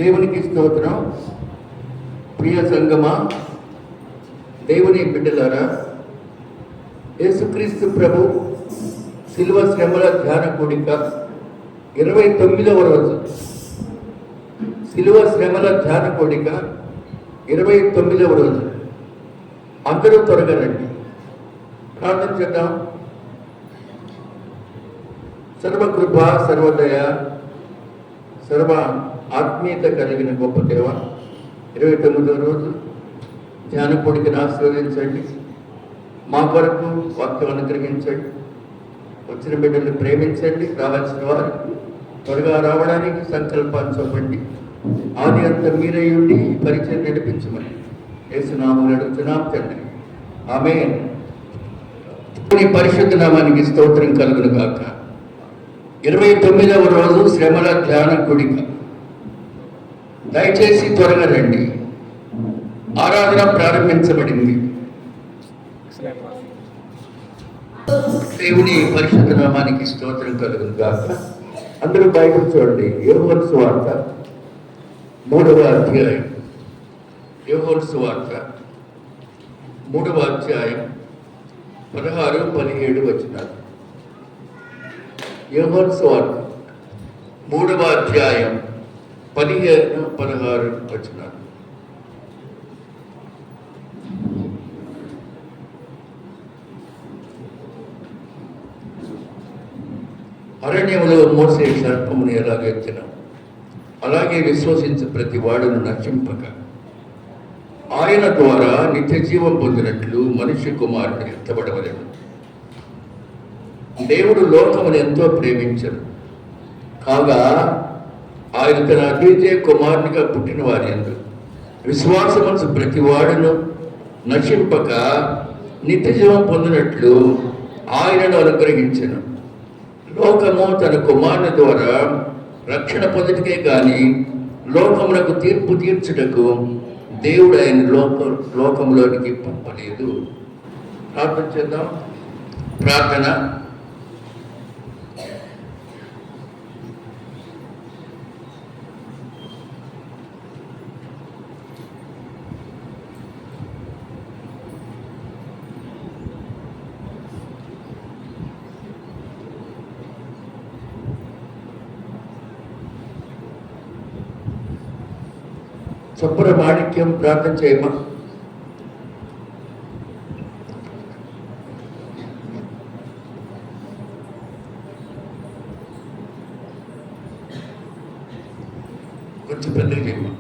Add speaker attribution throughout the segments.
Speaker 1: దేవునికి స్తోత్రం. ప్రియ సంగమా, దేవుని బిడ్డలారా, యేసుక్రీస్తు ప్రభు శిలువ శ్రమల ధ్యాన కూడిక 29వ రోజు. శిలువ శ్రమల ధ్యాన కూడిక 29వ రోజు. అందరూ త్వరగా రండి, ప్రార్థన చేద్దాం. సర్వకృప, సర్వదయ, సర్వ ఆత్మీయత కలిగిన గొప్ప దేవ, 29వ రోజు ధ్యాన కూడికను ఆశీర్వదించండి. మా కొరకు వాక్యం అనుగ్రహించండి. వచ్చిన బిడ్డలను ప్రేమించండి. రావాల్సిన వారు త్వరగా రావడానికి సంకల్పాన్ని చూపండి. ఆది అంత మీరై ఉండి ఈ పరిచయం నడిపించమని యేసునామములో అడుగుతున్నాం తండ్రి, ఆమేన్. పరిశుద్ధ నామానికి స్తోత్రం కలుగును గాక. 29వ రోజు శ్రమల ధ్యాన కూడిక. దయచేసి త్వరగా రండి. ఆరాధన ప్రారంభించబడింది. దేవుని పరిశుద్ధ నామానికి స్తోత్రం కలుగును గాక. అందరూ బైబిల్ చూడండి. యోహాను సువార్త 3వ అధ్యాయం. యోహాను సువార్త 3వ అధ్యాయం 16, 17 వచనాలు. యోహాను సువార్త 3వ అధ్యాయం 15, 16 వచనాలు. అరణ్యములో మోసే సర్పమును ఎలాగెత్తిన అలాగే విశ్వసించు ప్రతి వాడును నశింపక ఆయన ద్వారా నిత్య జీవం పొందినట్లు మనుష్య కుమారుడు ఎత్తబడవలెను. దేవుడు లోకమును ఎంతో ప్రేమించను కాగా ఆయన తన అద్వితీయ కుమారునిగా పుట్టిన వారి యందు విశ్వాసముంచు ప్రతి వాడును నశింపక నిత్య జీవం పొందినట్లు ఆయనను అనుగ్రహించెను. లోకము తన కుమారుని ద్వారా రక్షణ పొందుటకే కానీ లోకమునకు తీర్పు తీర్చుటకు దేవుడు ఆయన లోకంలోనికి పంపలేదు. ప్రార్థన చేద్దాం. ప్రార్థన. చప్పుర మాణిక్యం ప్రార్థన చేయమా. కొంచెం పెద్దగా చేయమా.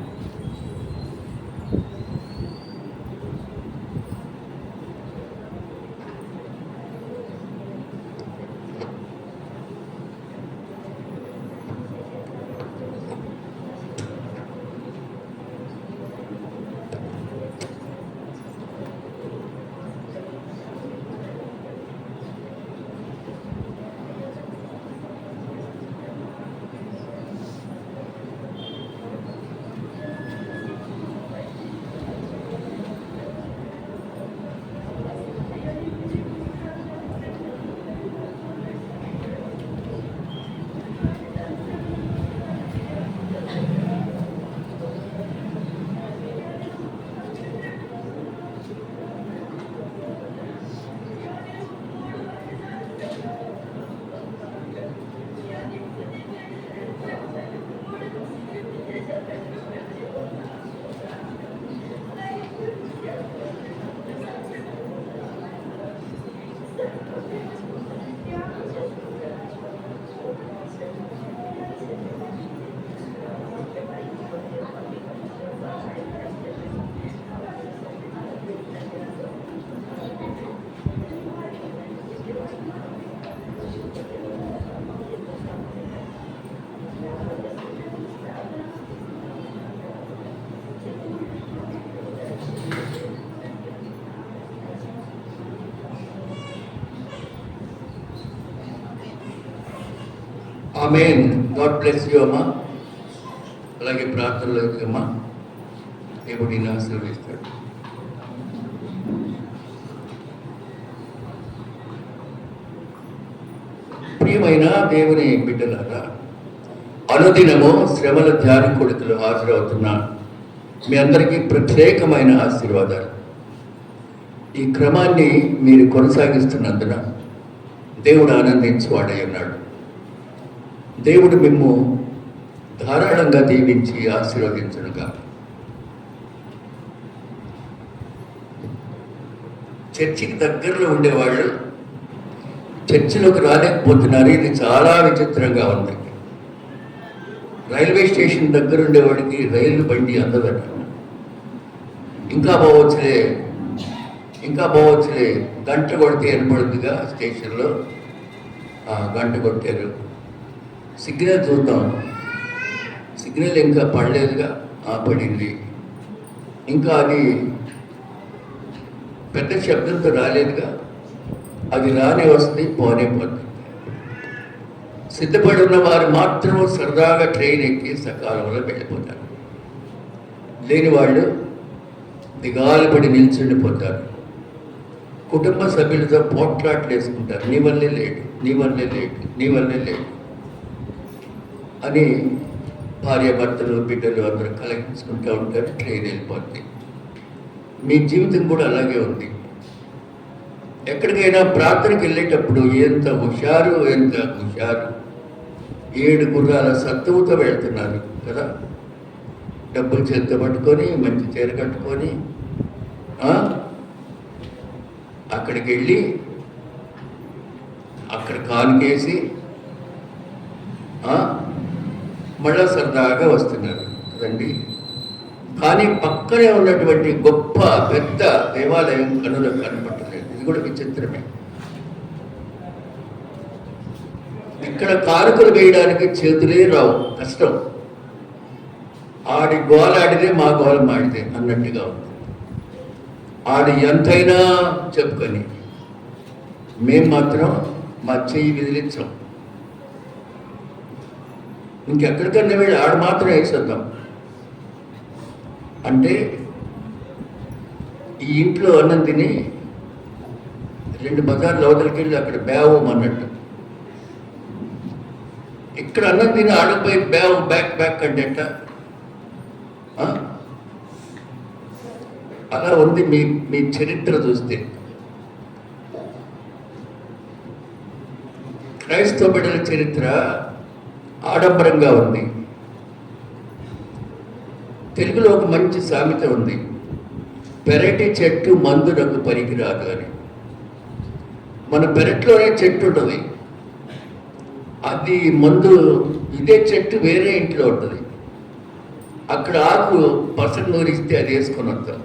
Speaker 1: ఆమేన్. గాడ్ బ్లెస్ యూ అమ్మా. అలాగే ప్రార్థనలో అమ్మా దేవుడు నిన్ను ఆశీర్వదిస్తాడు. ప్రియమైన దేవుని బిడ్డలారా, అనుదినము శ్రమల ధ్యాన కొడుకులు హాజరవుతున్న మీ అందరికీ ప్రత్యేకమైన ఆశీర్వాదాలు. ఈ క్రమాన్ని మీరు కొనసాగిస్తున్నందున దేవుడు ఆనందించువాడై ఉన్నాడు. దేవుడు మిమ్ము ధారాళంగా దీవించి ఆశీర్వదించునుగా. చర్చికి దగ్గరలో ఉండేవాళ్ళు చర్చిలోకి రాలేకపోతున్నారు. ఇది చాలా విచిత్రంగా ఉంది. రైల్వే స్టేషన్ దగ్గర ఉండేవాడికి రైలు బండి అందదట. ఇంకా పోవచ్చులే గంట కొడితే ఏర్పడుతుందిగా స్టేషన్లో. గంట కొట్టారు, సిగ్నల్ చూద్దాం, సిగ్నల్ ఇంకా పడలేదుగా. పడింది. ఇంకా అది పెద్ద శబ్దంతో రాలేదుగా. అది రానే వస్తుంది, పోనే పోతుంది. సిద్ధపడి ఉన్న వారు మాత్రం సరదాగా ట్రైన్ ఎక్కి సకాలంలో వెళ్ళిపోతారు. లేని వాళ్ళు దిగాలు పడి నిల్చుండిపోతారు. కుటుంబ సభ్యులతో పోట్లాట్లు వేసుకుంటారు. నీ వల్లే లేటు అని భార్యాభర్తలు బిడ్డలు అందరూ కలగించుకుంటూ ఉంటారు. ట్రైన్ వెళ్ళిపోతుంది. మీ జీవితం కూడా అలాగే ఉంది. ఎక్కడికైనా ప్రార్థనకి వెళ్ళేటప్పుడు ఎంత హుషారు 7 గుర్రాల సత్తువుతో వెళ్తున్నారు కదా. డబ్బులు చేతితో పట్టుకొని, మంచి చీర కట్టుకొని అక్కడికి వెళ్ళి అక్కడ కానుకేసి మళ్ళా సరదాగా వస్తున్నారు కదండి. కానీ పక్కనే ఉన్నటువంటి గొప్ప పెద్ద దేవాలయం కనులకు కనపట్టలేదు. ఇది కూడా విచిత్రమే. ఇక్కడ కానుకలు వేయడానికి చేతులే రావు, కష్టం. ఆడి గోల ఆడితే మా గోల మాడితే అన్నట్టుగా ఉంది. ఆడి ఎంతైనా చెప్పుకొని మేం మాత్రం మా చెయ్యి విదిలించాం. ఇంకెక్కడికన్నా వెళ్ళి ఆడు మాత్రం వేసేద్దాం అంటే ఈ ఇంట్లో అన్నం తిని 2 బజార్లు అవతలికి వెళ్ళి అక్కడ బేవం అన్నట్టు. ఇక్కడ అన్నం తిని ఆడపోయి బేవం బ్యాక్ అంటే అలా ఉంది మీ చరిత్ర చూస్తే. క్రైస్తవ బిడ్డల చరిత్ర ఆడంబరంగా ఉంది. తెలుగులో ఒక మంచి సామెత ఉంది, పెరటి చెట్టు మందునకు పనికిరాదు అని. మన పెరట్లోనే చెట్టు ఉంటుంది, అది మందు. ఇదే చెట్టు వేరే ఇంట్లో ఉంటుంది, అక్కడ ఆకు పసరు నూరిస్తే అది వేసుకొని వస్తాం.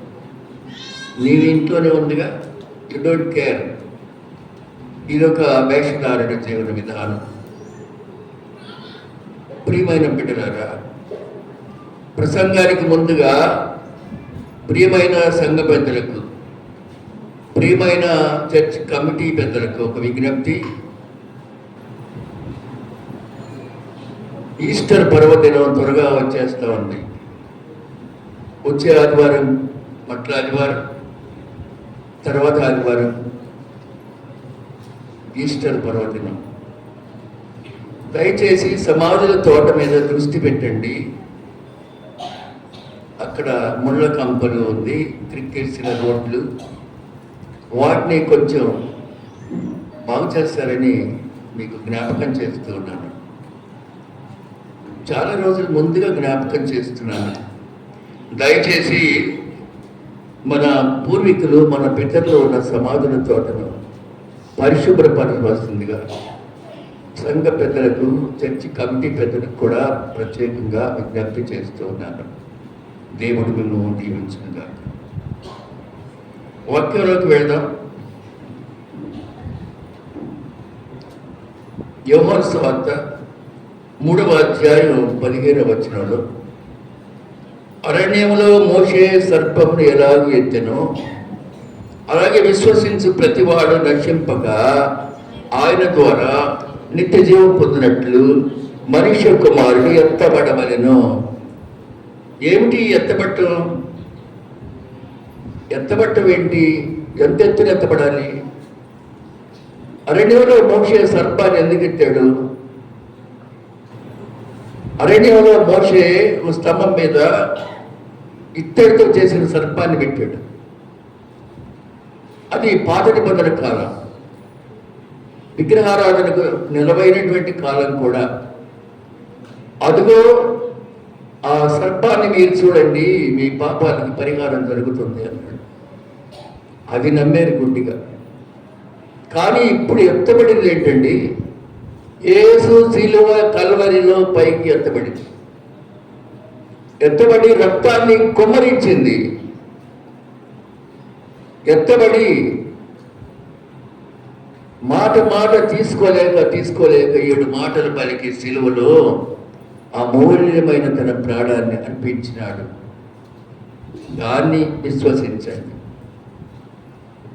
Speaker 1: నీ ఇంట్లోనే ఉందిగా, యు డోంట్ కేర్. ఇదొక వేషధారణ జీవన విధానం. ప్రియమైన బిడ్డలారా, ప్రసంగానికి ముందుగా ప్రియమైన సంఘ పెద్దలకు, ప్రియమైన చర్చ్ కమిటీ పెద్దలకు ఒక విజ్ఞప్తి. ఈస్టర్ పర్వదినం త్వరగా వచ్చేస్తూ ఉంది. వచ్చే ఆదివారం, మట్ల ఆదివారం, తర్వాత ఆదివారం ఈస్టర్ పర్వదినం. దయచేసి సమాధుల తోట మీద దృష్టి పెట్టండి. అక్కడ ముళ్ళ కంపలు ఉంది, క్రికెట్సిన రోడ్లు, వాటిని కొంచెం బాగు చేస్తారని మీకు జ్ఞాపకం చేస్తూ ఉన్నాను. చాలా రోజుల ముందుగా జ్ఞాపకం చేస్తున్నాను. దయచేసి మన పూర్వీకులు, మన పితరులు ఉన్న సమాధుల తోటను పరిశుభ్రపరచవలసిందిగా సంఘ పెద్దలకు, చర్చి కమిటీ పెద్దలకు కూడా ప్రత్యేకంగా విజ్ఞప్తి చేస్తూ ఉన్నాను. దేవుడు మిమ్మల్ని దీవించునుగా. వాక్యంలోకి వెళ్దాం. యోహాను సువార్త 3వ అధ్యాయం 15వ వచనంలో, అరణ్యంలో మోషే సర్పమును ఎలాగూ ఎత్తెనో అలాగే విశ్వసించు ప్రతివాడు నశింపక ఆయన ద్వారా నిత్య జీవం పొందినట్లు మనుష్య కుమారుడు ఎత్తబడవలెను. ఏమిటి ఎత్తబట్టం? ఎత్తబట్టం ఏంటి? ఎంత ఎత్తున ఎత్తబడాలి? అరణ్యంలో మోషే సర్పాన్ని ఎందుకు ఎత్తాడు? అరణ్యంలో మోషే ఓ స్తంభం మీద ఇత్తడితో చేసిన సర్పాన్ని పెట్టాడు. అది పాత నిబంధన కాలం, విగ్రహారాధనకు నిలవైనటువంటి కాలం కూడా. అదిగో ఆ సర్పాన్ని మీరు చూడండి, మీ పాపానికి పరిహారం జరుగుతుంది అన్నాడు. అది నమ్మేరు గుడ్డిగా. కానీ ఇప్పుడు ఎత్తబడింది ఏంటండి? యేసు శిలువ కల్వరిలో పైకి ఎత్తబడింది. ఎత్తబడి రక్తాన్ని కుమ్మరించింది. ఎత్తబడి మాట తీసుకోలేక 7 మాటలు పలికి శిలువలో అమూల్యమైన తన ప్రాణాన్ని అర్పించినాడు. దాన్ని విశ్వసించండి.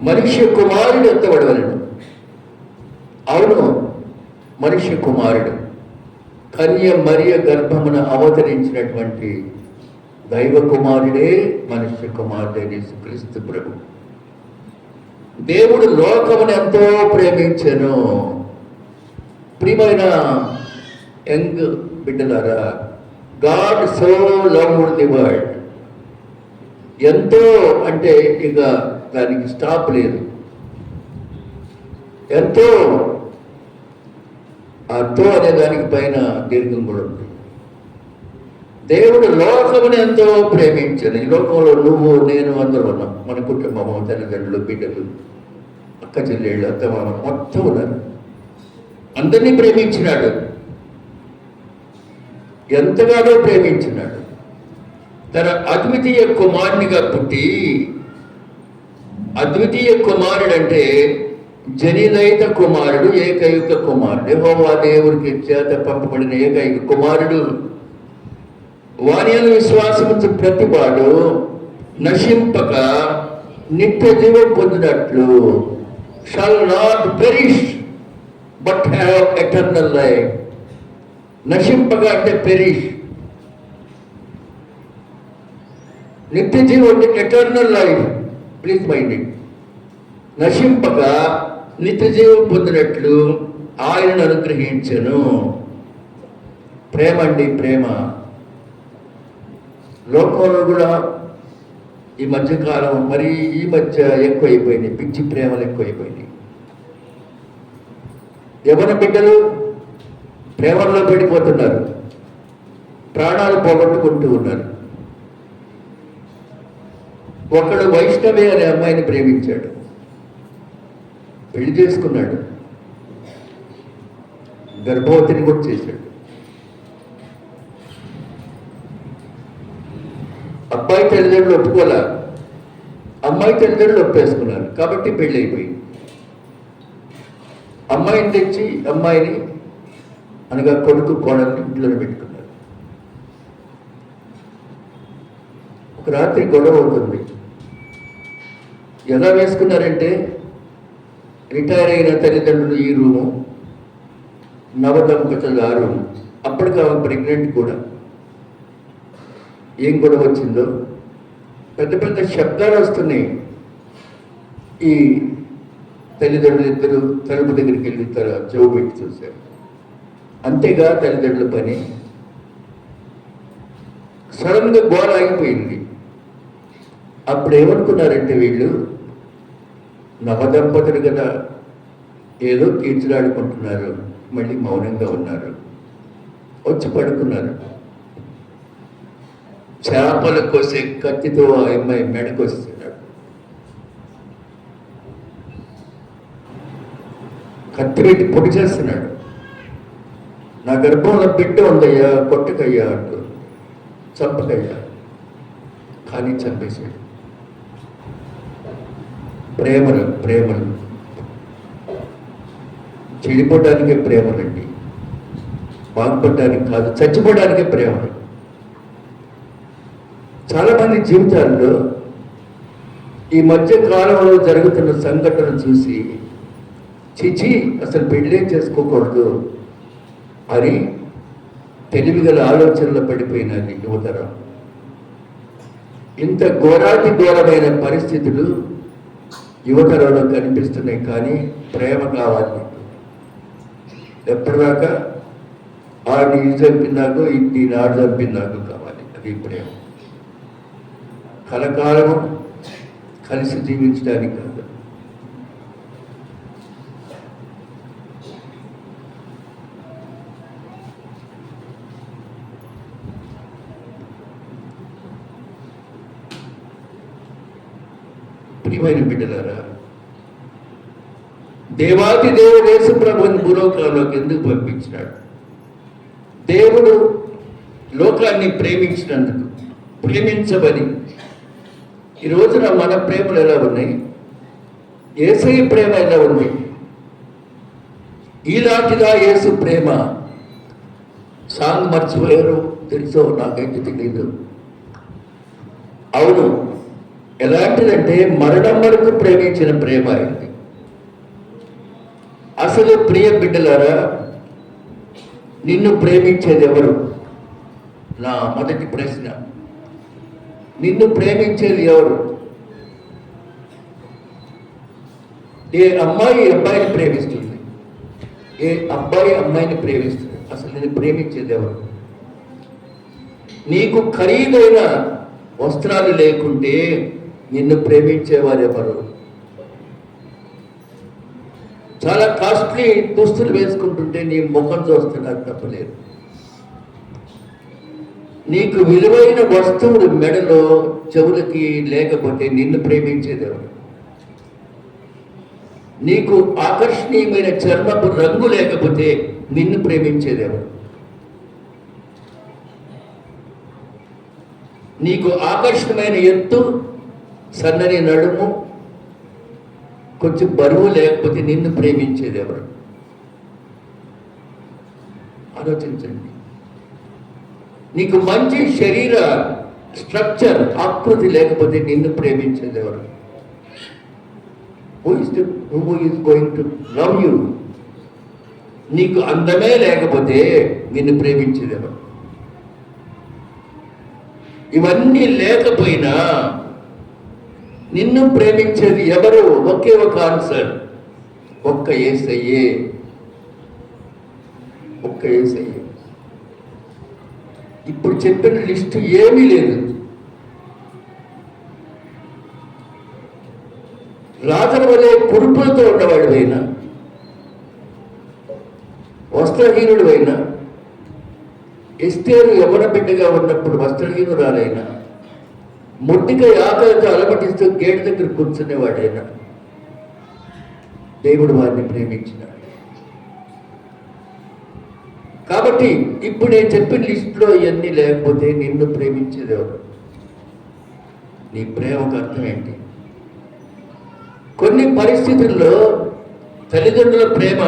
Speaker 1: మనుష్య కుమారుడు ఎత్తబడవలను. అవును, మనుష్య కుమారుడు కన్య మరియ గర్భమున అవతరించినటువంటి దైవ కుమారుడే మనుష్య కుమారుడే యేసుక్రీస్తు ప్రభు. దేవుడు లోకమును ఎంతో ప్రేమించెను. ప్రియమైన యంగ్ బిడ్డలారా, God so loved the world. ఎంతో అంటే ఇక దానికి స్టాప్ లేదు. ఎంతో అర్థం అనే దానికి పైన దీర్ఘం కూడా ఉంది. దేవుడు లోకముని ఎంతో ప్రేమించాను. ఈ లోకంలో నువ్వు నేను అందరూ ఉన్నాం. మన కుటుంబము, తల్లిదండ్రులు, బిడ్డలు, అక్క చెల్లెళ్ళు, అత్తమామ మొత్తం ఉన్నారు. అందరినీ ప్రేమించినాడు. ఎంతగానో ప్రేమించినాడు. తన అద్వితీయ కుమారునిగా పుట్టి, అద్వితీయ కుమారుడు అంటే జనిదైత కుమారుడు, ఏకైక కుమారుడు, యెహోవా దేవుడికి చేత పంపబడిన ఏకైక కుమారుడు. వాని యందు విశ్వాసముంచు ప్రతివాడు నశింపక నిత్య జీవం పొందినట్లు, shall not perish but have eternal life. నశింపక అంటే పెరిష్, నిత్య జీవం eternal life. Please mind it. నశింపక నిత్య జీవం పొందినట్లు ఆయనను అనుగ్రహించెను. ప్రేమ అండి, ప్రేమ. లోకంలో కూడా ఈ మధ్యకాలం ఈ మధ్య ఎక్కువైపోయినాయి, పిచ్చి ప్రేమలు ఎక్కువైపోయినాయి. యవ్వన బిడ్డలు ప్రేమల్లో పడిపోతున్నారు, ప్రాణాలు పోగొట్టుకుంటూ ఉన్నారు. ఒకడు వైష్ణవి అనే అమ్మాయిని ప్రేమించాడు, పెళ్లి చేసుకున్నాడు, గర్భవతిని కూడా చేశాడు. అబ్బాయి తల్లిదండ్రులు ఒప్పుకోలే, అమ్మాయి తల్లిదండ్రులు ఒప్పేసుకున్నారు. కాబట్టి పెళ్ళి అయిపోయింది. అమ్మాయిని తెచ్చి అమ్మాయిని అనగా కొడుకు కోడల్ని ఇంట్లో పెట్టుకున్నారు. ఒక రాత్రి గొడవ అవుతుంది. ఎలా వేసుకున్నారంటే, రిటైర్ అయిన తల్లిదండ్రులు ఈ రూము, నవదంపతులు ఆ రూము. అప్పటికి ఆమె ప్రెగ్నెంట్ కూడా. ఏం గొడవ వచ్చిందో, పెద్ద పెద్ద శబ్దాలు వస్తున్నాయి. ఈ తల్లిదండ్రులు ఇద్దరు తలుపు దగ్గరికి వెళ్ళి చెవు పెట్టి చూశారు. అంతేగా తల్లిదండ్రుల పని. సడన్గా గోడ ఆగిపోయింది. అప్పుడు ఏమనుకున్నారంటే, వీళ్ళు నవదంపతులు కదా, ఏదో కీర్చులాడుకుంటున్నారు, మళ్ళీ మౌనంగా ఉన్నారు. వచ్చి పడుకున్నారు. చేపలు కోసే కత్తితో ఆ అమ్మాయి మెడకొస్తున్నాడు. కత్తి పెట్టి పొడి చేస్తున్నాడు. నా గర్భంలో బిడ్డ ఉందయ్యా, కొట్టకయ్యా అంటూ, చంపకయ్యా. కానీ చంపేశాడు. ప్రేమలు చెడిపోవడానికే ప్రేమలండి, బాగుపడడానికి కాదు, చచ్చిపోవడానికే ప్రేమలు. చాలామంది జీవితాల్లో ఈ మధ్య కాలంలో జరుగుతున్న సంఘటన చూసి చిచి అసలు పెళ్ళే చేసుకోకూడదు అని తెలివిగల ఆలోచనలో పడిపోయినది యువతరం. ఇంత ఘోరమైన పరిస్థితులు యువతరంలో కనిపిస్తున్నాయి. కానీ ప్రేమ కావాలి. ఎప్పటిదాకా ఆడిని ఇది చంపిందాకో ఇది నాడు చంపిందాకో కావాలి. అది ప్రేమ. కలకాలము కలిసి జీవించడానికి కాదు. ప్రియమైన బిడ్డలారా, దేవాది దేవుడు యేసు ప్రభువుని భూలోకంలోకి ఎందుకు పంపించినాడు? దేవుడు లోకాన్ని ప్రేమించినందుకు, ప్రేమించబని. ఈ రోజున మన ప్రేమలు ఎలా ఉన్నాయి? యేసయ్య ప్రేమ ఎలా ఉంది? ఈలాంటిగా యేసు ప్రేమ. సాంగ్ మర్చిపోయారు, తెలుసో నాకైతే తెలియదు. అవును, ఎలాంటిదంటే మరణం వరకు ప్రేమించిన ప్రేమ అయింది. అసలు ప్రియ బిడ్డలారా, నిన్ను ప్రేమించేది ఎవరు? నా మొదటి ప్రశ్న. నిన్ను ప్రేమించేది ఎవరు? ఏ అమ్మాయి అబ్బాయిని ప్రేమిస్తుంది? ఏ అబ్బాయి అమ్మాయిని ప్రేమిస్తుంది? అసలు నిన్ను ప్రేమించేది ఎవరు? నీకు ఖరీదైన వస్త్రాలు లేకుంటే నిన్ను ప్రేమించేవారు ఎవరు? చాలా కాస్ట్లీ దుస్తులు వేసుకుంటుంటే నీ ముఖం చూస్తున్నారు తప్పలేదు. నీకు విలువైన వస్తువులు మెడలో చెవులకి లేకపోతే నిన్ను ప్రేమించేది ఎవరు? నీకు ఆకర్షణీయమైన చర్మపు రంగు లేకపోతే నిన్ను ప్రేమించేది ఎవరు? నీకు ఆకర్షణమైన ఎత్తు, సన్నని నడుము, కొంచెం బరువు లేకపోతే నిన్ను ప్రేమించేది ఎవరు? ఆలోచించండి. నీకు మంచి శరీర స్ట్రక్చర్, ఆకృతి లేకపోతే నిన్ను ప్రేమించేది ఎవరు? Who is going to love you? నీకు అందమే లేకపోతే నిన్ను ప్రేమించేది ఎవరు? ఇవన్నీ లేకపోయినా నిన్ను ప్రేమించేది ఎవరు? ఒకే ఒక ఆన్సర్, ఒక్క యేసయ్యే. ఒక్క యేసయ్యే. ఇప్పుడు చెప్పిన లిస్టు ఏమీ లేదు. రాజుల వలె కురుపులతో ఉన్నవాడు అయినా, వస్త్రహీనుడు అయినా, ఎస్తేరు యవ్వన బిడ్డగా ఉన్నప్పుడు వస్త్రహీనురాలైనా, మొట్టిగా ఆకలితో అలమటిస్తూ గేటు దగ్గర కూర్చునేవాడైనా దేవుడు వారిని ప్రేమించినాడు. కాబట్టి ఇప్పుడు నేను చెప్పిన లిస్టులో ఇవన్నీ లేకపోతే నిన్ను ప్రేమించేది ఎవరు? నీ ప్రేమకు అర్థం ఏంటి? కొన్ని పరిస్థితుల్లో తల్లిదండ్రుల ప్రేమ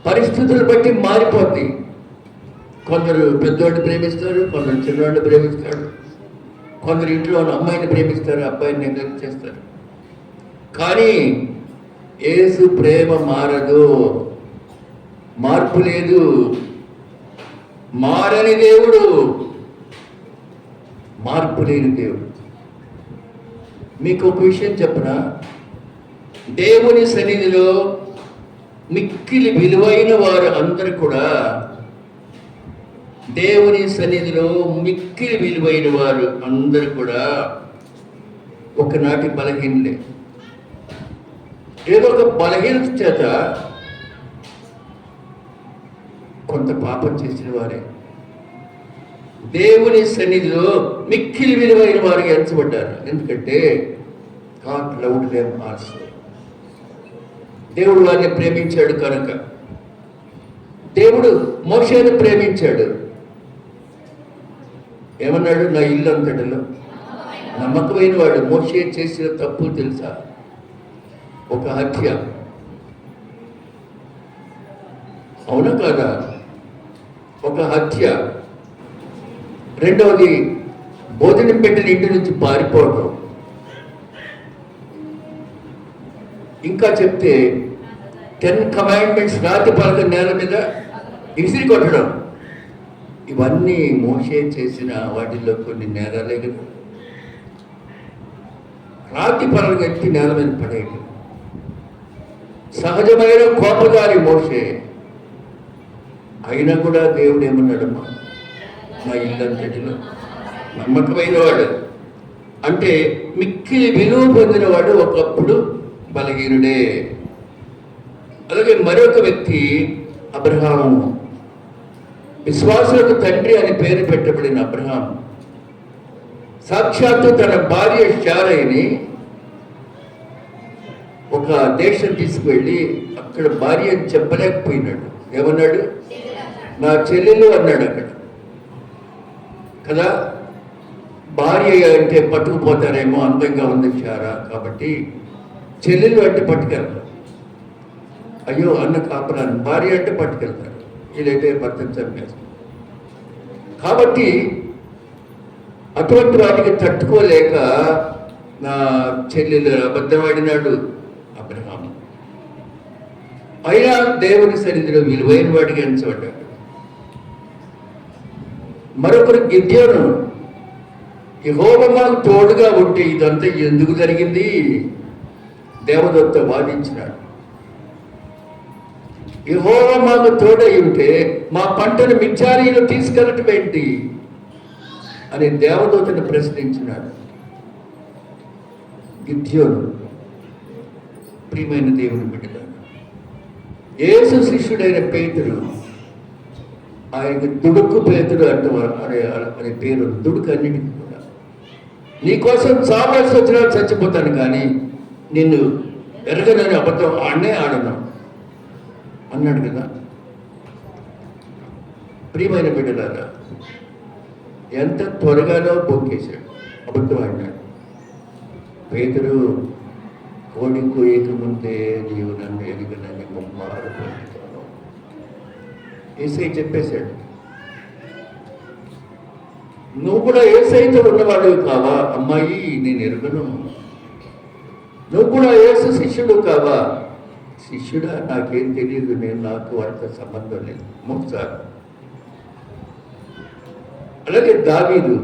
Speaker 1: పరిస్థితులు బట్టి మారిపోద్ది. కొందరు పెద్దవాడిని ప్రేమిస్తారు, కొందరు చిన్నవాడిని ప్రేమిస్తాడు, కొందరు ఇంట్లో అమ్మాయిని ప్రేమిస్తారు, అబ్బాయిని నెగ్లెక్ట్ చేస్తారు. కానీ యేసు ప్రేమ మారదు, మార్పు లేదు. మారని దేవుడు, మార్పు లేని దేవుడు. మీకు ఒక విషయం చెప్పనా? దేవుని సన్నిధిలో మిక్కిలి విలువైన వారు అందరూ కూడా, దేవుని సన్నిధిలో మిక్కిలి విలువైన వారు అందరూ కూడా ఒకనాటి బలహీనులే. ఏదో ఒక బలహీనత చేత కొంత పాపం చేసిన వారే దేవుని సన్నిధిలో మిక్కిలి విలువైన వారికి ఎంచబడ్డారు. ఎందుకంటే God loved them also. దేవుడు వారిని ప్రేమించాడు కనుక. దేవుడు మోషేను ప్రేమించాడు. ఏమన్నాడు? నా ఇల్లు అంతటిలో నమ్మకమైన వాడు. మోషే చేసిన తప్పు తెలుసా? ఒక హత్య. అవునా కాదా? ఒక హత్య. రెండవది భోజనం పెట్టిన ఇంటి నుంచి పారిపోవడం. ఇంకా చెప్తే 10 కమాండ్మెంట్స్ రాతి పలక నేల మీద ఇసిరి కొట్టడం. ఇవన్నీ మోషే చేసిన వాటిల్లో కొన్ని నేరాలే కదా. రాతి పలక ఎత్తి నేల మీద పడేయడం సహజమైన కోపగారి మోషే. అయినా కూడా దేవుడు ఏమన్నాడమ్మా, నా ఇల్లంతటిలో నమ్మకమైన వాడు. అంటే మిక్కిలి విలువ పొందినవాడు ఒకప్పుడు బలహీనుడే. అలాగే మరొక వ్యక్తి అబ్రహాము, విశ్వాసులకు తండ్రి అని పేరు పెట్టబడిన అబ్రహాం సాక్షాత్తు తన భార్య శారయిని ఒక దేశం తీసుకువెళ్ళి అక్కడ భార్య అని చెప్పలేకపోయినాడు. ఏమన్నాడు? నా చెల్లెలు అన్నాడు అక్కడ కదా. భార్య అంటే పట్టుకుపోతారేమో, అందంగా ఉంది శారా కాబట్టి చెల్లెలు అంటే పట్టుకెళ్తారు. అయ్యో అన్న కాపురాన్ని భార్య అంటే పట్టుకెళ్తారు, వీలైతే భర్తను చంపేస్తారు. కాబట్టి అటువంటి వాటికి తట్టుకోలేక నా చెల్లెలు అబద్ధమాడినాడు అబ్రహాం. అయినా దేవుని సన్నిధిలో విలువైన వాడికి ఎంచబడ్డాడు. మరొకరు గిద్యోను, యెహోవా మాకు తోడుగా ఉంటే ఇదంతా ఎందుకు జరిగింది? దేవదత్త వాదించినాడు. యెహోవా మాకు తోడై ఉంటే మా పంటను మిచ్చారీలో తీసుకెళ్ళటం ఏంటి అని దేవదూతను ప్రశ్నించినాడు గిద్యోను. ప్రియమైన దేవుని బిడ్డలారా, యేసు శిష్యుడైన పేతురు, ఆయనకి దుడుకు పేతుడు అనే పేరు. దుడుకు అన్నిటికీ కూడా నీకోసం చావాల్సి వచ్చినా చచ్చిపోతాను కానీ నిన్ను ఎరగనని అబద్ధం ఆడను అన్నాడు కదా. ప్రియమైన బిడ్డలారా, ఎంత త్వరగానో బొక్కేశాడు, అబద్ధం ఆడినాడు. పేతురు, కోడి కోయకముందే నీవు నన్ను ఎరుగనని ముమ్మారు పొందుతాను. యేసయ్య చెప్పేశాడు. నువ్వు కూడా యేసయ్యతో ఉన్నవాడు కావా? అమ్మాయి, నేను ఎరుగను. నువ్వు కూడా యేసు శిష్యుడు కావా? శిష్యుడా, నాకేం తెలియదు, నాకు వాటితో సంబంధం లేదు. ఒకసారి అలాగే దావీదు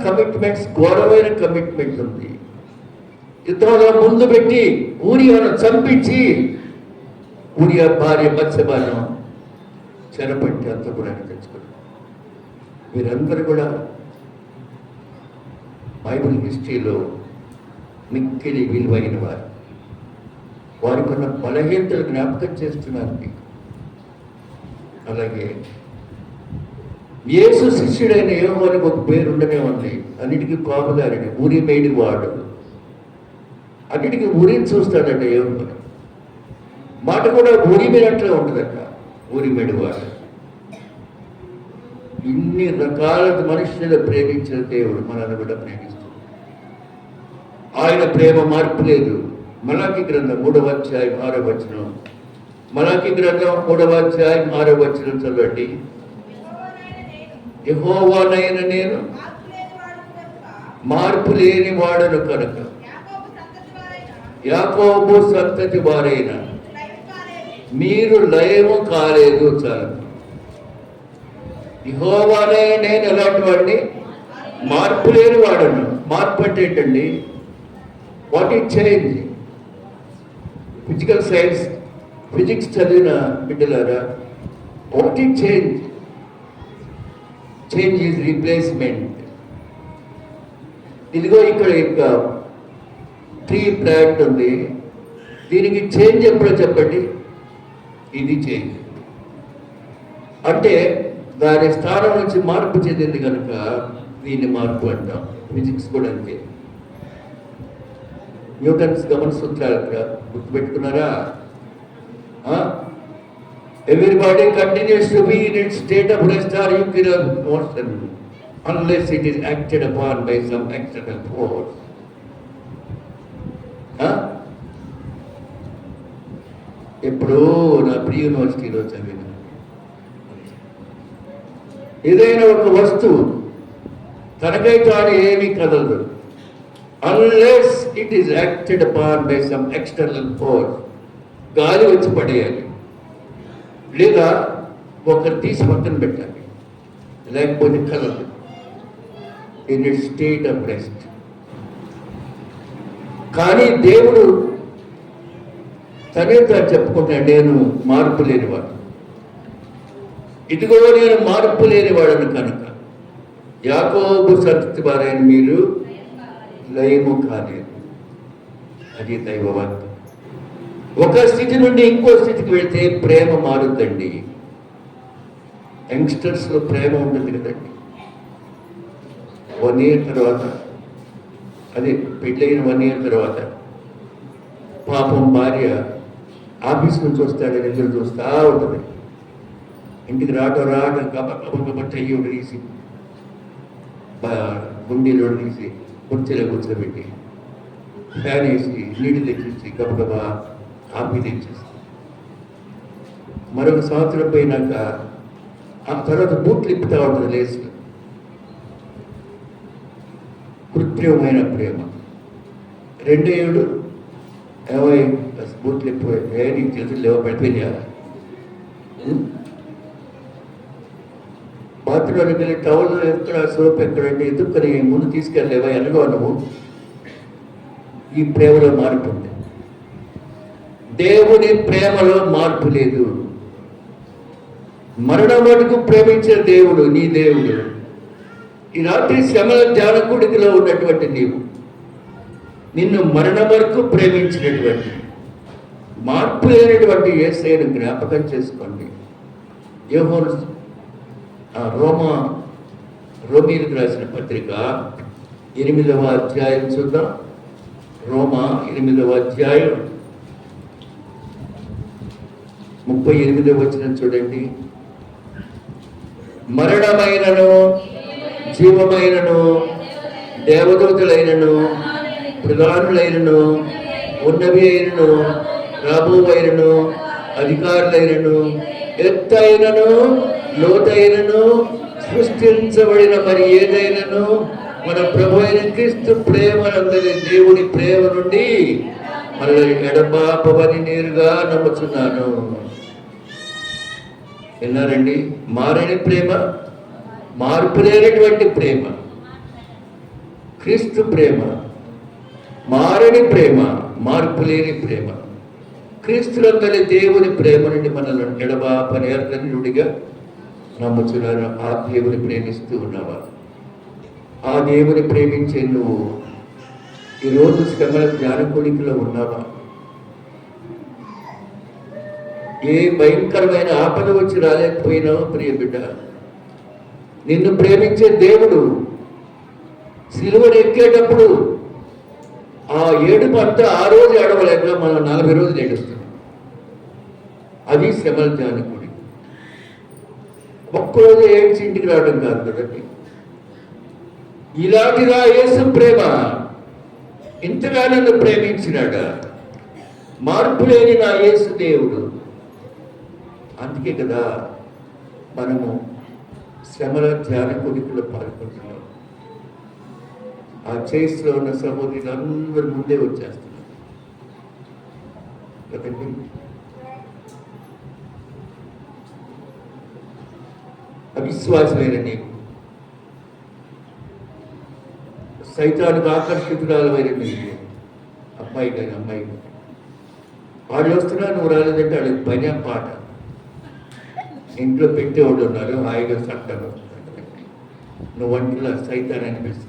Speaker 1: కమిట్మెంట్స్, ఘోరమైన కమిట్మెంట్ ఉంది. యుద్ధంలో ముందు పెట్టి ఊరియాను చంపించి ఊరియా భార్య బత్షెబను చెరపట్టి అంతా కూడా తెచ్చుకున్నారు. వీరందరూ కూడా బైబిల్ హిస్టరీలో మిక్కిలి విలువైన వారు. వారికి ఉన్న బలహీనతలు జ్ఞాపకం చేస్తున్నారు మీకు. అలాగే యేసు శిష్యుడైన యోహానుకు ఒక పేరు ఉండనే ఉంది. అన్నిటికీ కాపుదారిని, ఊరి మేడి వాడు. అన్నిటికీ ఊరిని చూస్తాడట యోహాను. మాట కూడా ఊరి మీదట్లే ఉంటుందట, ఊరి మేడి వాడు. ఇన్ని రకాల మనుషులను ప్రేమించిన దేవుడు మనల్ని కూడా ప్రేమిస్తుంది. ఆయన ప్రేమ మార్పు లేదు. మలాకి గ్రంథం 3వ అధ్యాయం 6వ వచనం. మలాకి గ్రంథం 3వ అధ్యాయం 6వ వచనం చదవండి. యెహోవానైన నేను మార్పు లేని వాడను కనుక యాకోబు సంతతి వారైన మీరు లయము కాలేదు. చాలు. యెహోవానే నేను ఎలాంటి వాడిని? మార్పు లేని వాడను. మార్పు అంటే ఏంటండి? What is change? Physical science, physics చదివిన బిడ్డలారా, what is change? Change is replacement. ఇదిగో ఇక్కడ ట్రీ ప్లాంట్ ఉంది, దీనికి చేంజ్ ఎప్పుడో చెప్పండి. ఇది చేంజ్ అంటే దాని స్థానం నుంచి మార్పు చెందింది కనుక దీన్ని మార్పు అంటాం. ఫిజిక్స్ కూడా అంతే. న్యూటన్స్ గమన సూత్రాలు గుర్తుపెట్టుకున్నారా? Everybody continues to be in its state of rest or euclidean motion unless it is acted upon by some external force. ఎప్పుడో నా ప్రీ యూనివర్సిటీలో చదివిన ఏదైనా ఒక వస్తువు తనకై తాను ఏమీ కదలదు unless it is acted upon by some external force. గాలి వచ్చి పడేయాలి, లేదా ఒకరు తీసి పక్కన పెట్టాలి, లేకపోతే కలదు. In it state of rest. కానీ దేవుడు తనే తాను చెప్పుకుంటాడు, నేను మార్పు లేనివాడు. ఇదిగో నేను మార్పు లేని వాడను కనుక యాకోబు సంతతి వారైన మీరు లయము కాలేదు. అది దైవవాక్యం. ఒక స్థితి నుండి ఇంకో స్థితికి వెళ్తే ప్రేమ మారుద్దండి. యంగ్స్టర్స్లో ప్రేమ ఉంటుంది కదండి. 1 year తర్వాత, అదే పెళ్ళైన 1 year తర్వాత పాపం భార్య ఆఫీస్ నుంచి వస్తాడని ఎదురు చూస్తూ ఉంటుంది. ఇంటికి రావటం కబ చెయ్యి తీసి గుండీలో తీసి కుర్చీలో కూర్చోబెట్టి ఫ్యాన్ వేసి నీళ్ళు తెచ్చేసి గబగబా ఆపి తెచ్చేసి మరొక సంవత్సరం పోయినాక ఆ తర్వాత బూట్లు ఇప్పుతూ ఉంటుంది లేచి. కృత్రిమమైన ప్రేమ. 2 ఏళ్ళు ఏమై బూట్లు ఇప్పిపోయి నీకు చేతులు లేవో పడిపోయినా. బాత్రూంలోకి వెళ్ళి టవల్ ఎక్కడ సోప్ ఎక్కడంటే ఎదుర్కొని ముందు తీసుకెళ్ళలేవా ఎనగో నువ్వు. ఈ ప్రేమలో మార్పు ఉంది. దేవుని ప్రేమలో మార్పు లేదు. మరణం వరకు ప్రేమించిన దేవుడు నీ దేవుడు. ఈ రాత్రి శ్రమల ధ్యానకుడికిలో ఉన్నటువంటి నీవు నిన్ను మరణం వరకు ప్రేమించినటువంటి మార్పు లేనటువంటి యేసయ్యను జ్ఞాపకం చేసుకోండి. యోహాను రోమీలకు రాసిన పత్రిక 8వ అధ్యాయం చూద్దాం. రోమా 8వ అధ్యాయం 38వ వచనం చూడండి. మరణమైనను జీవమైనను దేవదూతులైనను ప్రధానులైనను ఉన్నవి అయినను రాబోవైనను అధికారులైనను ఎత్తైనను లోతైనను సృష్టించబడిన మరి ఏదైనాను మన ప్రభు అయిన క్రీస్తు ప్రేమనందరి దేవుని ప్రేమ నుండి మనల్ని ఎడబాపవని నేరుగా నమ్ముతున్నాను. విన్నారండి? మారని ప్రేమ, మార్పు లేనటువంటి ప్రేమ, క్రీస్తు ప్రేమ. మారని ప్రేమ, మార్పు లేని ప్రేమ. క్రీస్తులందరి దేవుని ప్రేమ నుండి మనల్ని ఎడబాపని నుడిగా నమ్ముతున్నారు. ఆ దేవుని ప్రేమిస్తూ ఉన్నావా? ఆ దేవుని ప్రేమించే నువ్వు ఈరోజు శ్రమల జ్ఞానకుడికిలో ఉన్నావా? ఏ భయంకరమైన ఆపద వచ్చి రాలేకపోయినావు ప్రియ బిడ్డ. నిన్ను ప్రేమించే దేవుడు సిలువను ఎక్కేటప్పుడు ఆ ఏడుపు అంతా ఆ రోజు ఏడవలేక మనం 40 రోజులు ఏడుస్తున్నాం. అది శ్రమల జ్ఞానకుడి. ఒక్కరోజు ఏడ్చి ఇంటికి రావడం కాదు కదండి. ఇలాంటిగా యేసు ప్రేమ ఇంతగా నన్ను ప్రేమించినాడా? మార్పు లేని నా యేసు దేవుడు. అందుకే కదా మనము శ్రమల ధ్యాన కొడుకులో పాల్గొంటున్నాం. ఆ చైర్స్లో ఉన్న సహోదరులు అందరూ ముందే వచ్చేస్తున్నారు కదండి. అవిశ్వాసమైన నీకు, సైతానికి ఆకర్షితురాలమైన నీకు, అబ్బాయి కానీ అమ్మాయి కానీ వాళ్ళు వస్తున్నా నువ్వు రాలేదంటే వాళ్ళకి పని పాట. ఇంట్లో పెట్టేవాళ్ళు ఉన్నారు హాయిగా చట్టం, నువ్వు వంటలో సైతాన్ని అనిపిస్తుంది.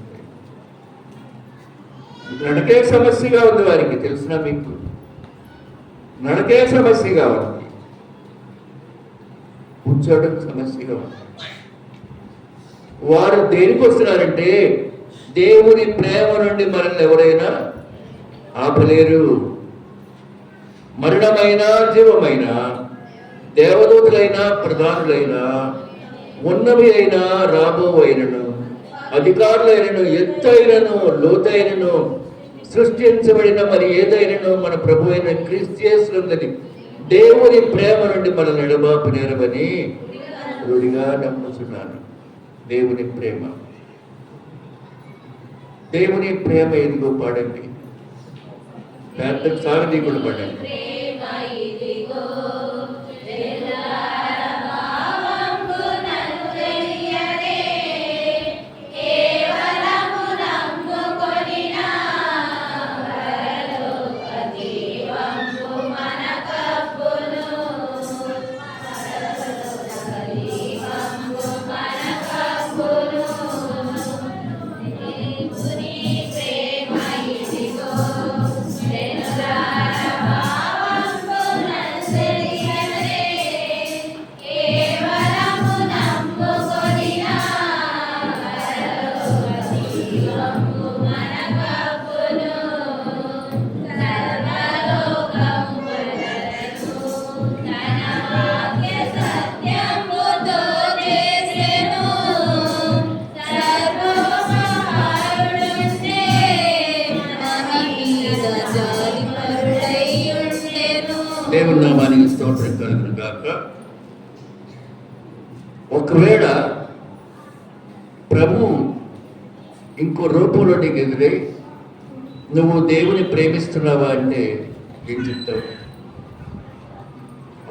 Speaker 1: నడకే సమస్యగా ఉంది వారికి, తెలిసిన మీకు నడకే సమస్యగా ఉంది, కూర్చోవడం సమస్యగా ఉంది. వారు దేనికి వస్తున్నారంటే దేవుని ప్రేమ నుండి మనల్ని ఎవరైనా ఆపలేరు. మరణమైనా జీవమైనా దేవదూతులైనా ప్రధానులైనా ఉన్నవి అయినా రాబోవైనను అధికారులైనను ఎత్తైనను లోతైనను సృష్టించబడిన మరి ఏదైనాను మన ప్రభు అయిన క్రీస్తు యేసునందరి దేవుని ప్రేమ నుండి మనల్ని ఎడబాపు నేరమని రూఢిగా నమ్ముతున్నాను. దేవుని ప్రేమ, దేవుని ప్రేమ ఎందుకో పాడండి, పెద్ద సాగదీకుడు పాడండి. దేవుని నామానికి స్తోత్రం కలుగును గాక. ఒకవేళ ప్రభు ఇంకో రూపంలో నీకు ఎదురై నువ్వు దేవుని ప్రేమిస్తున్నావా అంటే ఏం చెప్తావు?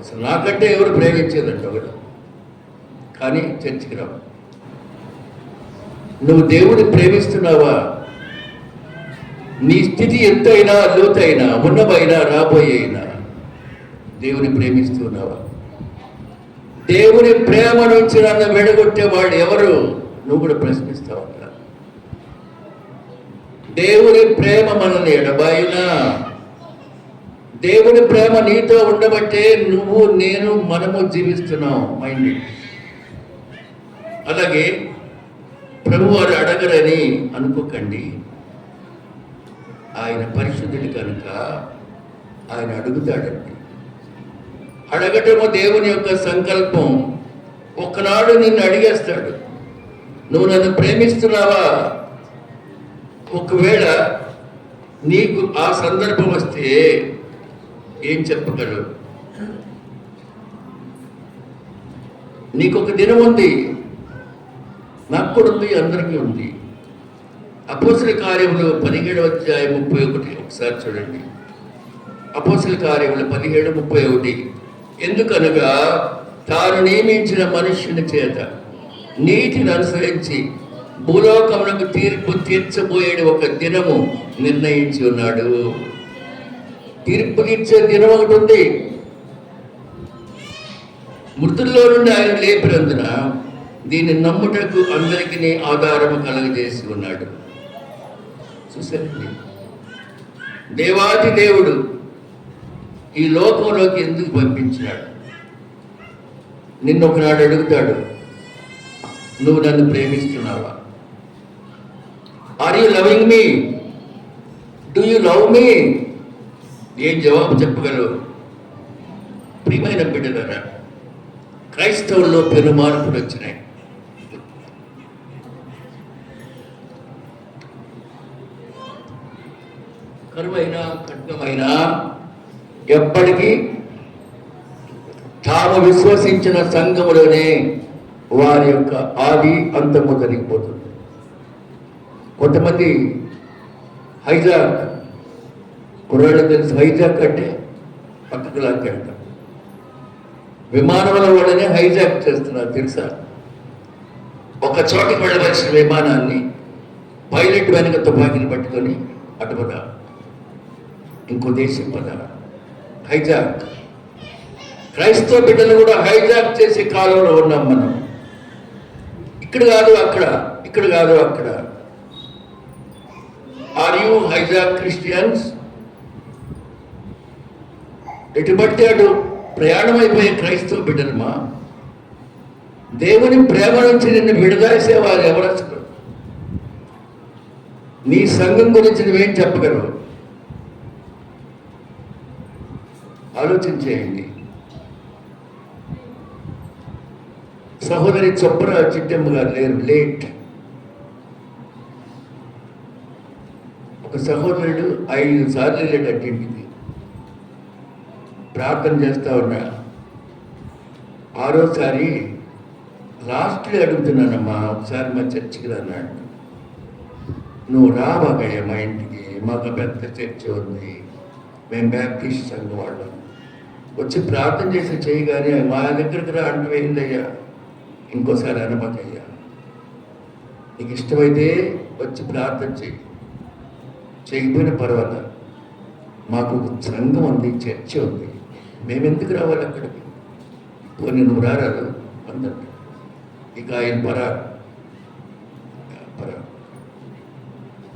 Speaker 1: అసలు నాకంటే ఎవరు ప్రేమించేదంటావు కదా, కానీ చర్చికి రావు. నువ్వు దేవుని ప్రేమిస్తున్నావా? నీ స్థితి ఎంతైనా లోతైనా ఉన్నవైనా రాబోయేనా దేవుని ప్రేమిస్తున్నావా? దేవుని ప్రేమ నుంచి నన్ను వెడగొట్టే వాళ్ళు ఎవరు? నువ్వు కూడా ప్రశ్నిస్తావు. దేవుని ప్రేమ మనల్ని ఎడబాయినా, దేవుని ప్రేమ నీతో ఉండబట్టే నువ్వు నేను మనము జీవిస్తున్నాం. మైండ్ అలాగే ప్రభు వారు అడగరని అనుకోకండి. ఆయన పరిశుద్ధుడు కనుక ఆయన అడుగుతాడండి. అడగటము దేవుని యొక్క సంకల్పం. ఒకనాడు నిన్ను అడిగేస్తాడు, నువ్వు నన్ను ప్రేమిస్తున్నావా? ఒకవేళ నీకు ఆ సందర్భం వస్తే ఏం చెప్పగలవు? నీకు ఒక దినం ఉంది, నాకు కూడా ఉంది, అందరికీ ఉంది. అపోస్తల కార్యములు 17వ అధ్యాయం 31 ఒకసారి చూడండి. అపోస్తల కార్యములు 17:31. ఎందుకనగా తాను నియమించిన మనుష్యుని చేత నీతిని అనుసరించి భూలోకమునకు తీర్పు తీర్చబోయే ఒక దినము నిర్ణయించి ఉన్నాడు. తీర్పు తీర్చే దినం ఒకటి ఉంది. మృతుల్లో నుండి ఆయన లేపినందున దీన్ని నమ్ముటకు అందరికీ ఆధారము కలగజేసి ఉన్నాడు. చూసారండి, దేవాది దేవుడు ఈ లోకంలోకి ఎందుకు పంపించినాడు? నిన్ను ఒకనాడు అడుగుతాడు, నువ్వు నన్ను ప్రేమిస్తున్నావా? Are you loving me? Do you love me? ఏం జవాబు చెప్పగలవు? ప్రియమైన బిడ్డలారా, క్రైస్తవుల్లో పెను మార్పులు వచ్చినాయి. కరువైనా ఖడ్గమైనా ఎప్పటికీ తాము విశ్వసించిన సంఘములోనే వారి యొక్క ఆది అంతము జరిగిపోతుంది. కొంతమంది హైజాక్, కుర్రాళ్ళు తెలుసు హైజాక్ అంటే పక్కకు లాక్కేట. విమానంలో వాళ్ళనే హైజాక్ చేస్తున్నారు తెలుసా? ఒక చోటికి వెళ్ళవలసిన విమానాన్ని పైలట్ వెనక తుపాకీని పట్టుకొని అటుపద, ఇంకో దేశం పద. హైజాక్. క్రైస్తవ బిడ్డలు కూడా హైజాక్ చేసే కాలంలో ఉన్నాం మనం. ఇక్కడ కాదు అక్కడ, ఇక్కడ కాదు అక్కడ. Are you hijack Christians? ఎటు బట్టి అటు ప్రయాణం అయిపోయే క్రైస్తవ బిడ్డలమా? దేవుని ప్రేమ నుంచి నిన్ను విడదీసేవారు ఎవరు? అసలు నీ సంఘం గురించి నువ్వేం చెప్పగలవు? ఆలోచించేయండి. సహోదరి చొప్పర చిట్టెమ్మ గారు లేరు, లేట్. ఒక సహోదరుడు 5 సార్లు వెళ్ళాడట ఇంటికి. ప్రార్థన చేస్తా ఉన్నా. 6వసారి లాస్ట్లో అడుగుతున్నానమ్మా, ఒకసారి మా చర్చికి అన్నాడు. నువ్వు రాబాకయ్యా మా ఇంటికి, మాకు పెద్ద చర్చ ఉంది, మేము బ్యాప్టిస్ట్ సంఘం వాళ్ళం, వచ్చి ప్రార్థన చేసి చేయగానే మా దగ్గరికి రా అంటూ ఏందయ్యా, ఇంకోసారి అనమాకయ్యా, నీకు ఇష్టమైతే వచ్చి ప్రార్థన చేయి, చేయకపోయినా పర్వాలేదు, మాకు సంఘం ఉంది, చర్చ ఉంది, మేమెందుకు రావాలి అక్కడికి, పోనీ నువ్వు రారాదు అందరు. ఇక ఆయన పరారు.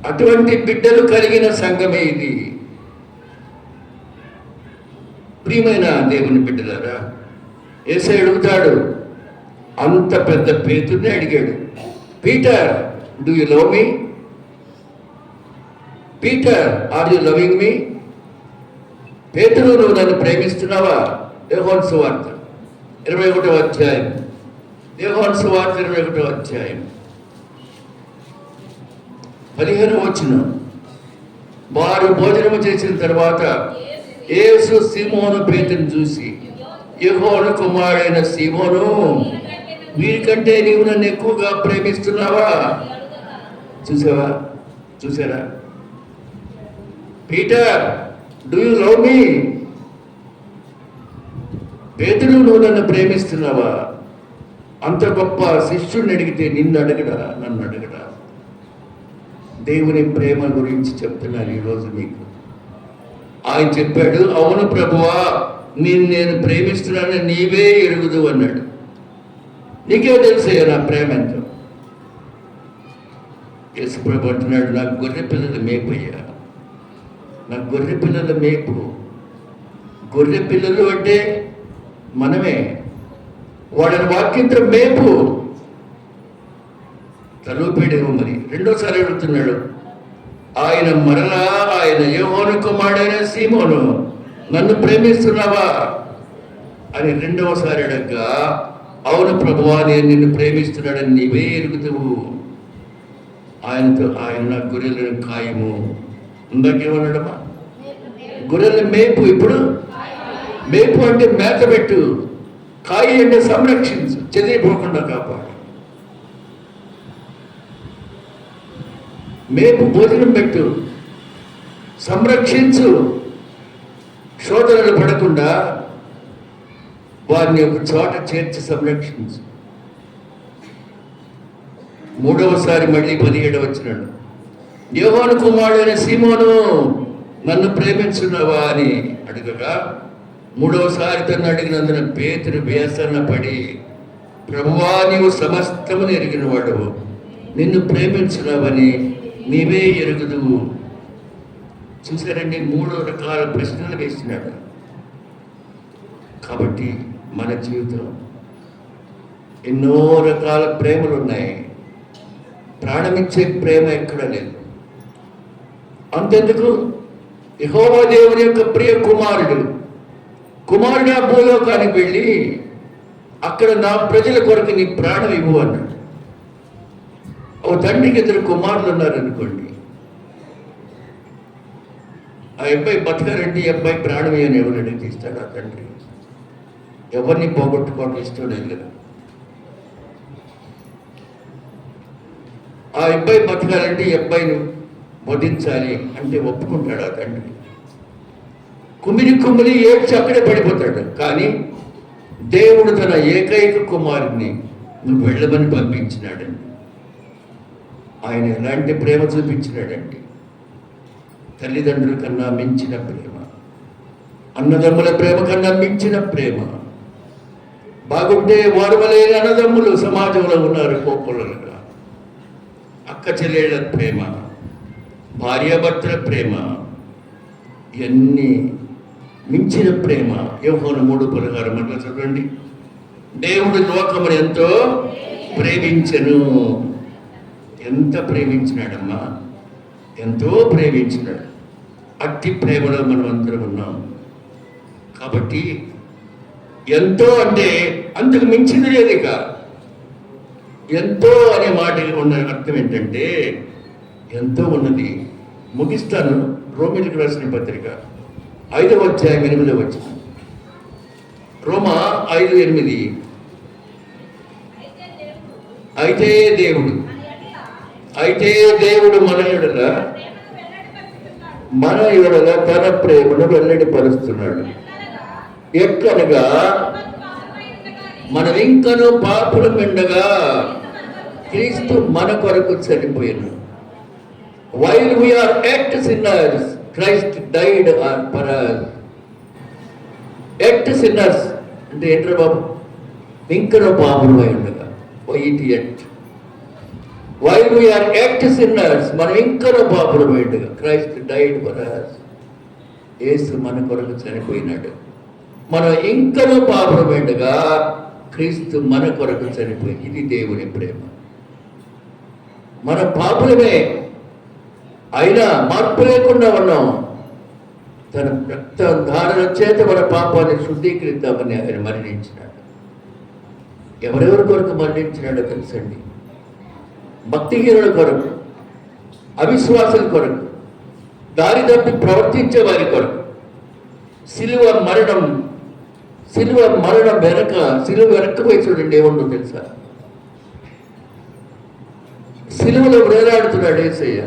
Speaker 1: అటువంటి బిడ్డలు కలిగిన సంఘమే ఇది. ప్రియమైన దేవుని బిడ్డలారా, యేసయ్య అడుగుతాడు, అంత పెద్ద పేతుర్ని అడిగాడు, Peter do you love me? Peter are you loving me? పేతురు నువ్వు నన్ను ప్రేమిస్తున్నావా? యోహాను సువార్త 21వ అధ్యాయం. యోహాను సువార్త 21వ అధ్యాయం 15వ వచనం. వారు భోజనము చేసిన తర్వాత యేసు సీమోను పేతురుని చూసి, యెహోవా కుమారుడైన సీమోను, వీరికంటే నీవు నన్ను ఎక్కువగా ప్రేమిస్తున్నావా? చూసావా? చూసారా? పీటర్, డూ యూ లవ్ మీ? పేతురు, నువ్వు నన్ను ప్రేమిస్తున్నావా? అంత గొప్ప శిష్యుడిని అడిగితే నిన్ను అడగడా, నన్ను అడగడా? దేవుని ప్రేమ గురించి చెప్తున్నాను ఈరోజు మీకు. ఆయన చెప్పాడు, అవును ప్రభువా, నేను ప్రేమిస్తున్నానని నీవే ఎరుగుదు అన్నాడు. నీకే తెలుసయ్యా నా ప్రేమ ఎంతో. యేసు ప్రభు అంటున్నాడు, నాకు గొర్రె పిల్లల మేపు అయ్యా, నాకు గొర్రె పిల్లల మేపు. గొర్రె పిల్లలు అంటే మనమే. వాళ్ళని వాక్యంతో మేపు. తలూపేడేమో మరి. రెండోసారి అడుగుతున్నాడు, ఆయన మరలా, ఆయన యెహోవా కుమారుడైన సీమోను, నన్ను ప్రేమిస్తున్నావా అని రెండవసారి అడగ్గా, అవును ప్రభువా, నేను నిన్ను ప్రేమిస్తున్నాడని నీవే ఎరుగుతావు. ఆయన నా గొర్రెలను ఖాయము. ఇందాకేమన్నాడమ్మా? గొర్రెల మేపు. ఇప్పుడు మేపు అంటే మేత పెట్టు, కాయి అంటే సంరక్షించు, చెదిరిపోకుండా కాపాడు. మేపు భోజనం పెట్టు, సంరక్షించు, శోధనలు పడకుండా వారిని ఒక చోట చేర్చి సంరక్షించు. మూడవసారి మళ్ళీ 17వ వచనం, యెహోవా కుమారుడైన సీమోను, నన్ను ప్రేమించున్నావా అని అడగగా, మూడవసారి తను అడిగినందున పేతురు వేసన పడి, ప్రభువా, నీవు సమస్తమును ఎరిగిన వాడవు, నిన్ను ప్రేమించున్నావని నీవే ఎరుగుదువు. చూసారండి, 3 రకాల ప్రశ్నలు వేస్తున్నాడు. కాబట్టి మన జీవితం ఎన్నో రకాల ప్రేమలు ఉన్నాయి. ప్రాణమిచ్చే ప్రేమ ఎక్కడ లేదు. అంతెందుకు, యెహోవా దేవుని యొక్క ప్రియ కుమారుడు ఆ భూలోకానికి వెళ్ళి అక్కడ నా ప్రజల కొరకు నీ ప్రాణం ఇవ్వు అన్నాడు. ఓ తండ్రికి 2 కుమారులు ఉన్నారనుకోండి, ఆ అబ్బాయి బతకాలంటే ఈ అబ్బాయి ప్రాణం అని ఎవరు అడిగి ఇస్తాడు? ఆ తండ్రి ఎవరిని పోగొట్టుకోవడం ఇష్టం లేదు కదా. ఆ అబ్బాయి బతకాలంటే ఈ అబ్బాయిని వధించాలి అంటే ఒప్పుకుంటాడు ఆ తండ్రి. కుమిలి ఏడ్చి అక్కడే పడిపోతాడు. కానీ దేవుడు తన ఏకైక కుమారుడిని నువ్వు వెళ్ళమని పంపించినాడండి. ఆయన ఎలాంటి ప్రేమ చూపించినాడండి? తల్లిదండ్రుల కన్నా మించిన ప్రేమ, అన్నదమ్ముల ప్రేమ కన్నా మించిన ప్రేమ. బాగుంటే వారు వలె అన్నదమ్ములు సమాజంలో ఉన్నారు కోపలుగా. అక్క చెల్లెళ్ళ ప్రేమ, భార్యాభర్తల ప్రేమ, ఇవన్నీ మించిన ప్రేమ. యోహాను 3:16 అట్లా చదవండి. దేవుడు లోకమును ఎంతో ప్రేమించెను. ఎంత ప్రేమించినాడమ్మా, ఎంతో ప్రేమించినాడు. అట్టి ప్రేమలో మనం అందరం ఉన్నాం. కాబట్టి ఎంతో అంటే అంతకు మించింది లేదు. ఇక ఎంతో అనే మాట ఉన్న అర్థం ఏంటంటే ఎంతో ఉన్నది. ముగిస్తాను. రోమీలకు రాసిన పత్రిక 5వ అధ్యాయం 8వ వచనం. రోమా 5:8. అయితే దేవుడు మన ఎడల తన ప్రేమను వెల్లడిపరుస్తున్నాడు. ఎక్కడగా మనం ఇంకనూ పాపులముండగా క్రీస్తు మన కొరకు చనిపోయాను. While we are yet sinners, Christ died for us. Yet sinners అంటే ఏంట్రా బాబు? ఇంకనూ పాపులమై ఉండగా. While we are yet sinners, మనం ఇంకనూ పాపులమై ఉండగా Christ died for us. యేసు మన కొరకు చనిపోయినాడు. మనం ఇంకనూ పాపులమై ఉండగా క్రీస్తు మన కొరకు చనిపోయి. ఇది దేవుని ప్రేమ. మన పాపులమే అయినా మార్పు లేకుండా ఉన్నాం. తన రక్త ధారణ చేత మన పాపాన్ని శుద్ధీకరిద్దామని ఆయన మరణించినాడు. ఎవరెవరి కొరకు మరణించినాడో తెలుసండి? భక్తిహీనుల కొరకు, అవిశ్వాసుల కొరకు, దారి తప్పి ప్రవర్తించే వారి కొరకు, సిలువ మరణం వెనక, సిలువ వెనక్కిపోయి చూడండి ఏముందో తెలుసా? సిలువలో వేలాడుతున్నాడు యేసయ్య.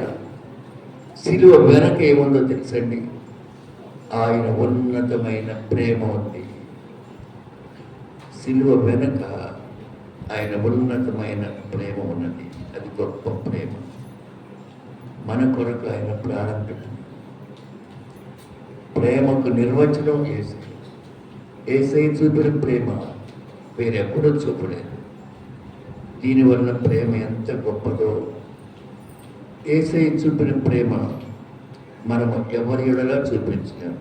Speaker 1: సిలువ వెనక ఏముందో తెలుసండి? ఆయన ఉన్నతమైన ప్రేమ ఉంది. సిలువ వెనక ఆయన ఉన్నతమైన ప్రేమ ఉన్నది. అది గొప్ప ప్రేమ. మన కొరకు ఆయన ప్రాణం పెట్టింది. ప్రేమకు నిర్వచనం యేసయ్య చూపిన ప్రేమ వేరెప్పుడూ చూపలేదు. దీనివల్ల ప్రేమ ఎంత గొప్పదో, యేసయ్య చూపిన ప్రేమ మనము ఎవరి ఎడలా చూపించలేము.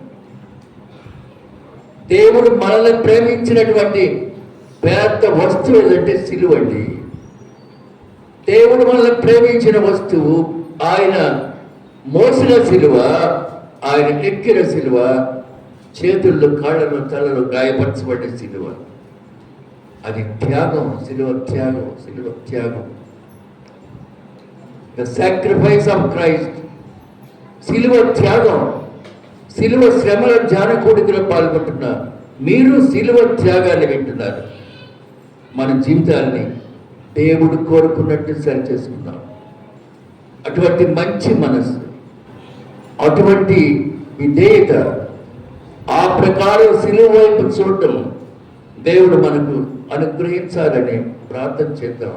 Speaker 1: దేవుడు మనల్ని ప్రేమించినటువంటి పెద్ద వస్తువు ఏదంటే సిలువ అండి. దేవుడు మనల్ని ప్రేమించిన వస్తువు ఆయన మోసిన సిలువ, ఆయన ఎక్కిన సిలువ, చేతుల్లో కాళ్ళలో తలలో గాయపరచబడ్డ సిలువ. అది త్యాగం, సిలువ త్యాగం. The sacrifice of Christ. సిలువ త్యాగం. సిలువ శ్రమల జానకూడికలో పాల్గొంటున్న మీరు సిలువ త్యాగాన్ని వింటున్నారు. మన జీవితాన్ని దేవుడు కోరుకున్నట్టు సరి చేసుకున్నాం. అటువంటి మంచి మనసు, అటువంటి విధేయత, ఆ ప్రకారం సిలువ వైపు చూడటం దేవుడు మనకు అనుగ్రహించాలని ప్రార్థన చేద్దాం.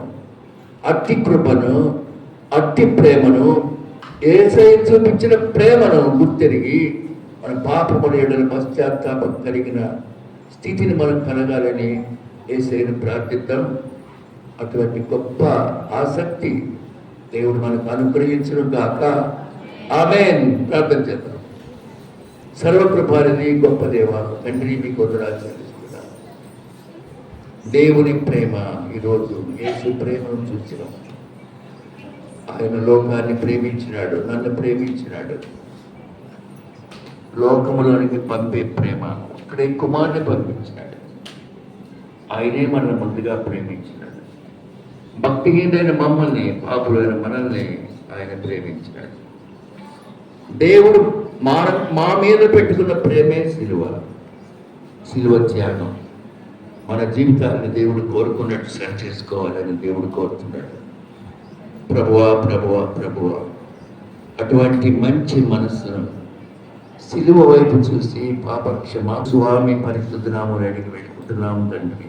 Speaker 1: అట్టి కృపను, అట్టి ప్రేమను, యేసయ్య చూపించిన ప్రేమను గుర్తెరిగి మన పాపముల ఎడల పశ్చాత్తాపం కలిగిన స్థితిని మనం కలగాలని యేసయ్యను ప్రార్థిద్దాం. అటువంటి గొప్ప ఆసక్తి దేవుడు మనకు అనుగ్రహించును గాక. ఆమేన్. ప్రార్థన చేద్దాం. సర్వకృపానిధి గొప్ప దేవ తండ్రి, మీకు వందనాలు చెల్లిస్తున్నాను. దేవుని ప్రేమ ఈరోజు యేసు ప్రేమను చూసినాం. ఆయన లోకాన్ని ప్రేమించినాడు, నన్ను ప్రేమించినాడు. లోకములోనికి పంపే ప్రేమ, ఇక్కడే కుమారుని పంపించినాడు. ఆయనే మనల్ని ముందుగా ప్రేమించినాడు. భక్తిహీనైన మమ్మల్ని, పాపులైన మనల్ని ఆయన ప్రేమించినాడు. దేవుడు మా మీద పెట్టుకున్న ప్రేమే సిలువ త్యాగం. మన జీవితాన్ని దేవుడు కోరుకున్నట్టు సరి చేసుకోవాలని దేవుడు కోరుతున్నాడు. ప్రభువా, అటువంటి మంచి మనస్సును సిలువ వైపు చూసి పాపక్షమా స్వామి పరిశుద్ధ నామమున అడిగి పెట్టుకుంటున్నాము తండ్రి.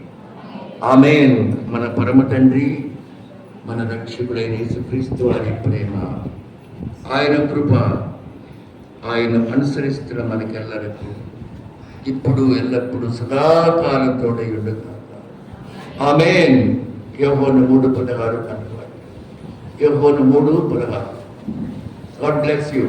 Speaker 1: ఆమేన్. మన పరమ తండ్రి, మన రక్షకుడైన యేసుక్రీస్తు వారి ప్రేమ, ఆయన కృప, ఆయన అనుసరిస్తున్న మనకెల్లరకు ఇప్పుడు ఎల్లప్పుడు సదాకాలంతో ఉండగా. ఆమేన్. యోహోను 3:16 కనుక. యోహోను 3:16. God bless you.